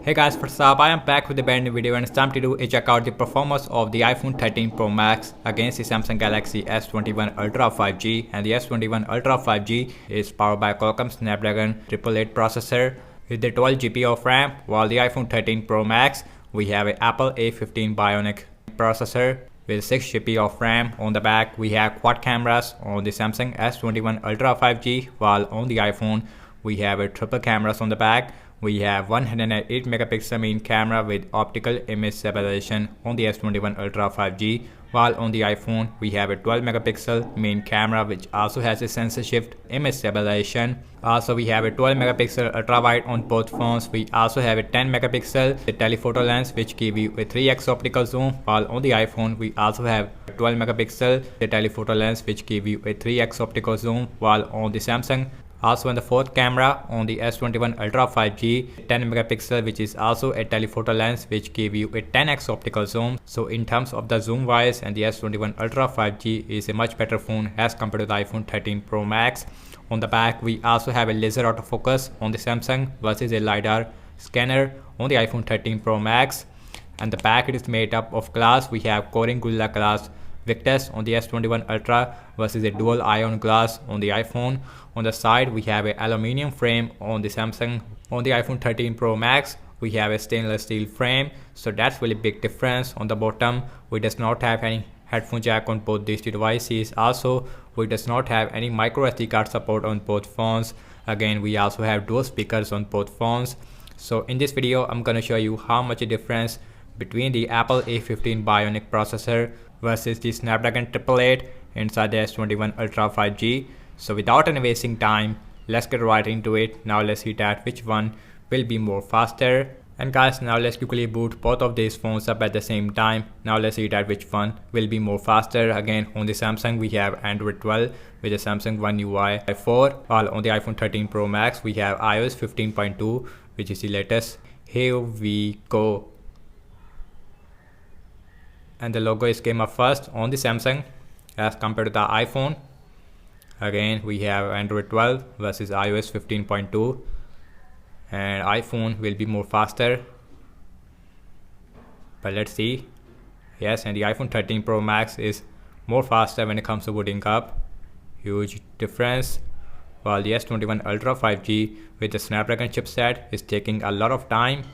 Hey guys, what's up? I am back with a brand new video and it's time to do a check out the performance of the iPhone 13 Pro Max against the Samsung Galaxy S21 Ultra 5G. And the S21 Ultra 5G is powered by Qualcomm Snapdragon 888 processor with the 12 GB of RAM, while the iPhone 13 Pro Max we have an Apple A15 Bionic processor with 6 GB of RAM. On the back we have quad cameras on the Samsung S21 Ultra 5G, while on the iPhone we have a triple cameras on the back. We have 108 megapixel main camera with optical image stabilization on the S21 Ultra 5G, while on the iPhone we have a 12 megapixel main camera which also has a sensor shift image stabilization. Also we have a 12 megapixel ultra wide on both phones. We also have a 10 megapixel telephoto lens which give you a 3x optical zoom, while on the iPhone we also have 12 megapixel telephoto lens which give you a 3x optical zoom, while on the Samsung also on the fourth camera on the S21 Ultra 5G 10 megapixel which is also a telephoto lens which give you a 10x optical zoom. So in terms of the zoom wise, and the S21 Ultra 5G is a much better phone as compared to the iPhone 13 Pro Max. On the back we also have a laser autofocus on the Samsung versus a LiDAR scanner on the iPhone 13 Pro Max. And the back it is made up of glass. We have Corning Gorilla Glass Victus on the S21 Ultra versus a dual ion glass on the iPhone. On the side we have an aluminium frame on the Samsung. On the iPhone 13 Pro Max we have a stainless steel frame, so that's really big difference. On the bottom we does not have any headphone jack on both these two devices. Also we does not have any micro SD card support on both phones. Again we also have dual speakers on both phones. So in this video I'm gonna show you how much a difference between the Apple A15 Bionic processor versus the Snapdragon 888 inside the S21 Ultra 5G. So without any wasting time, let's get right into it. Now let's see that which one will be more faster. And guys, now let's quickly boot both of these phones up at the same time. Now let's see that which one will be more faster. Again, on the Samsung we have Android 12 with the Samsung OneUI 4, while on the iPhone 13 Pro Max we have iOS 15.2 which is the latest. Here we go. And the logo is came up first on the Samsung as compared to the iPhone. Again we have Android 12 versus iOS 15.2, and iPhone will be more faster, but let's see. Yes, and the iPhone 13 Pro Max is more faster when it comes to booting up. Huge difference. While the S21 Ultra 5G with the Snapdragon chipset is taking a lot of time,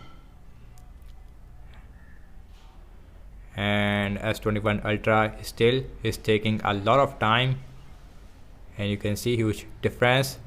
and S21 Ultra still is taking a lot of time, and you can see huge difference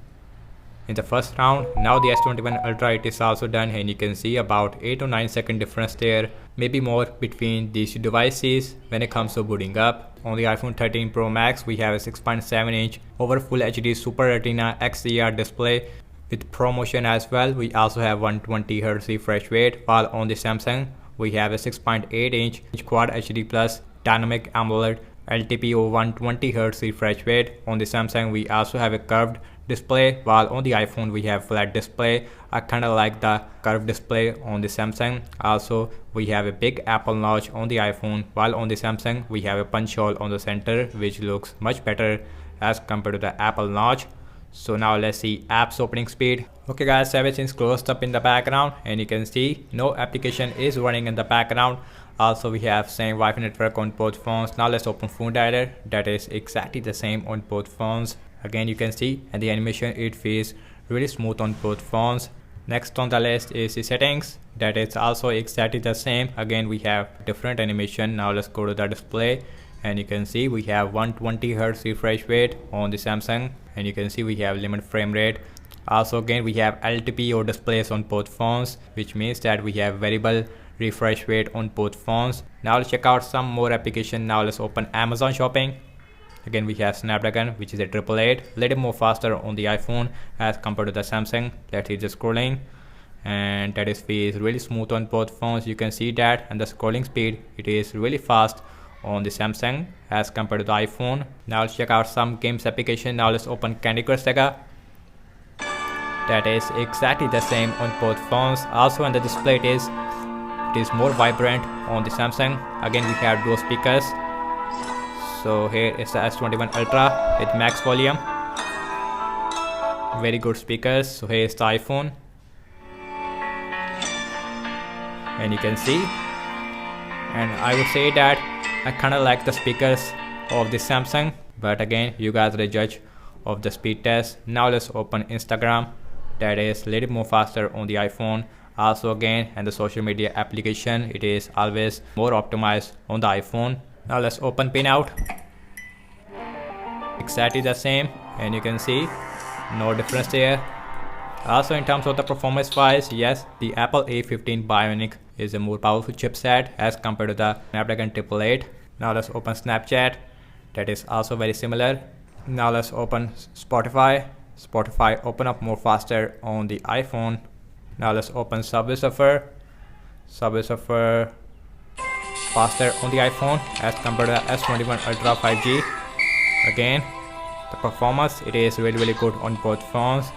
in the first round. Now the S21 Ultra it is also done, and you can see about 8 to 9 second difference there, maybe more, between these two devices when it comes to booting up. On the iPhone 13 Pro Max we have a 6.7 inch over Full HD Super Retina XDR display with ProMotion as well. We also have 120 Hz refresh rate, while on the Samsung we have a 6.8 inch Quad HD Plus Dynamic AMOLED LTPO 120 Hz refresh rate. On the Samsung we also have a curved display, while on the iPhone we have flat display. I kinda like the curved display on the Samsung. Also we have a big Apple notch on the iPhone, while on the Samsung we have a punch hole on the center which looks much better as compared to the Apple notch. So now let's see apps opening speed. Okay guys, everything's closed up in the background, and you can see no application is running in the background. Also we have same Wi-Fi network on both phones. Now let's open phone dialer. That is exactly the same on both phones. Again you can see, and the animation it feels really smooth on both phones. Next on the list is the settings. That is also exactly the same. Again we have different animation. Now let's go to the display, and you can see we have 120 Hz refresh rate on the Samsung, and you can see we have limited frame rate. Also again we have LTPO displays on both phones, which means that we have variable refresh rate on both phones. Now let's check out some more application. Now let's open Amazon Shopping. Again we have Snapdragon which is a 888, little more faster on the iPhone as compared to the Samsung. Let's see the scrolling, and that is feels really smooth on both phones. You can see that, and the scrolling speed it is really fast on the Samsung as compared to the iPhone. Now let's check out some games application. Now let's open Candy Crush Saga. That is exactly the same on both phones. Also on the display it is more vibrant on the Samsung. Again we have dual speakers. So here is the S21 Ultra with max volume, very good speakers. So here is the iPhone. and you can see. And I would say that I kind of like the speakers of the Samsung, but again you guys are the judge of the speed test. Now let's open Instagram. That is a little more faster on the iPhone. Also again, and the social media application, it is always more optimized on the iPhone. Now let's open Pinout. Exactly the same, and you can see no difference there. Also in terms of the performance wise, yes, the Apple A15 Bionic is a more powerful chipset as compared to the Snapdragon 888. Now let's open Snapchat. That is also very similar. Now let's open Spotify. Spotify open up more faster on the iPhone. Now let's open Subway Surfer. Subway Surfer faster on the iPhone as compared to the S21 Ultra 5G. Again, the performance, it is really good on both phones.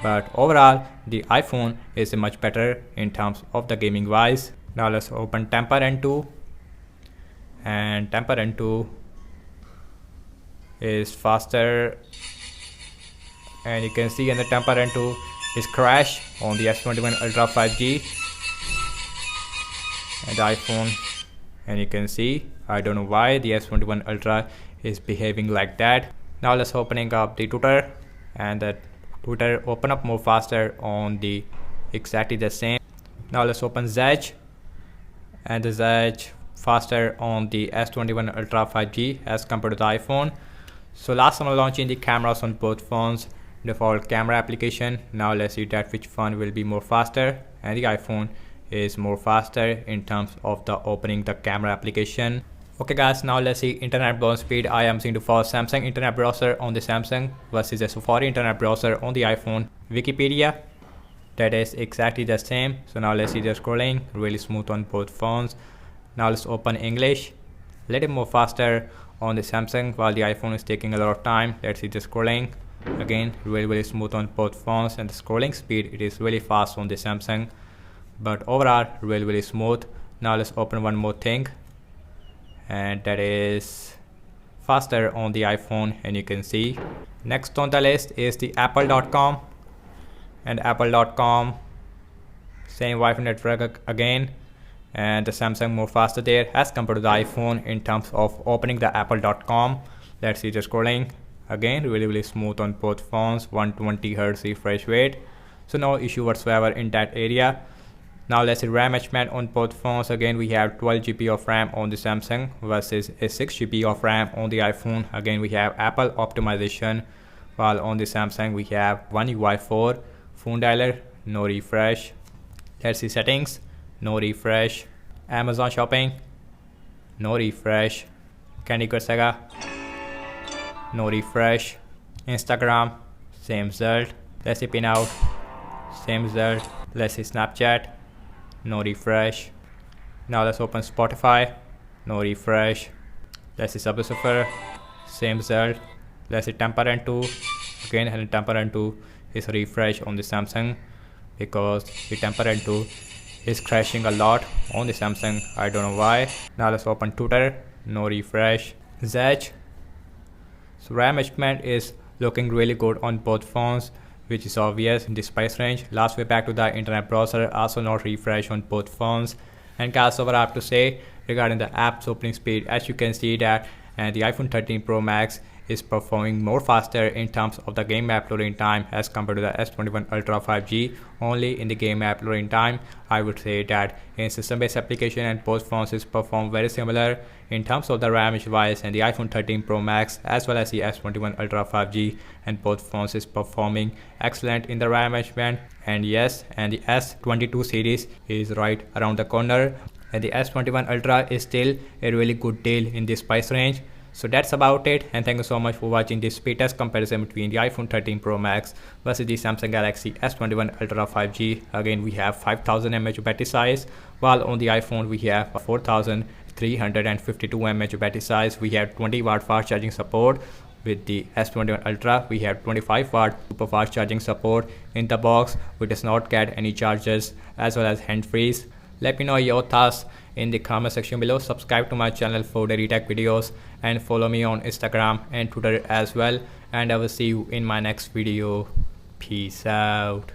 But overall, the iPhone is much better in terms of the gaming wise. Now let's open Temper N2. And Temper N2 is faster. And you can see in the Temper N2 is crash on the S21 Ultra 5G. And the iPhone, and you can see, I don't know why the S21 Ultra is behaving like that. Now let's opening up the Twitter, and the Twitter open up more faster on the exactly the same. Now let's open Zedge, and the Zedge faster on the S21 Ultra 5G as compared to the iPhone. So last time launching the cameras on both phones, default camera application. Now let's see that which phone will be more faster, and the iPhone is more faster in terms of the opening the camera application. Okay guys, now let's see internet browser speed. I am seeing the for Samsung internet browser on the Samsung versus the Safari internet browser on the iPhone. Wikipedia, that is exactly the same. So now let's see the scrolling, really smooth on both phones. Now let's open English, a little more faster on the Samsung while the iPhone is taking a lot of time. Let's see the scrolling, again really smooth on both phones, and the scrolling speed, it is really fast on the Samsung, but overall really smooth. Now let's open one more thing, and that is faster on the iPhone, and you can see. Next on the list is the apple.com, and apple.com same Wi-Fi network again, and the Samsung more faster there as compared to the iPhone in terms of opening the apple.com. Let's see the scrolling, again really smooth on both phones, 120 Hz refresh rate, so no issue whatsoever in that area. Now let's see RAM management on both phones. Again we have 12 GB of RAM on the Samsung versus a 6 GB of RAM on the iPhone. Again we have Apple optimization, while on the Samsung we have OneUI 4, phone dialer, no refresh. Let's see settings, no refresh. Amazon shopping, no refresh. Candy Crush Saga, no refresh. Instagram, same result. Let's see Pinout, same result. Let's see Snapchat, no refresh. Now let's open Spotify, no refresh. Let's see Subway Surfer, same result. Let's see Temper N2, again and Temper N2 is refresh on the Samsung because the Temper N2 is crashing a lot on the Samsung, I don't know why. Now let's open Twitter, no refresh. Zedge, so RAM management is looking really good on both phones, which is obvious in this price range. Last way back to the internet browser, also not refresh on both phones. And guys, so what I have to say regarding the apps opening speed, as you can see that the iPhone 13 Pro Max is performing more faster in terms of the game app loading time as compared to the S21 Ultra 5G. Only in the game app loading time, I would say that in system-based application and both phones is perform very similar in terms of the RAM wise, and the iPhone 13 Pro Max as well as the S21 Ultra 5G, and both phones is performing excellent in the RAM management. And yes, and the S22 series is right around the corner, and the S21 Ultra is still a really good deal in this price range. So that's about it, and thank you so much for watching this speed test comparison between the iPhone 13 Pro Max versus the Samsung Galaxy S21 Ultra 5G. Again we have 5000 mAh battery size, while on the iPhone we have 4352 mAh battery size. We have 20 watt fast charging support. With the S21 Ultra we have 25 watt super fast charging support in the box, which does not get any chargers as well as hand freeze. Let me know your thoughts in the comment section below. Subscribe to my channel for daily tech videos, and follow me on Instagram and Twitter as well, and I will see you in my next video. Peace out.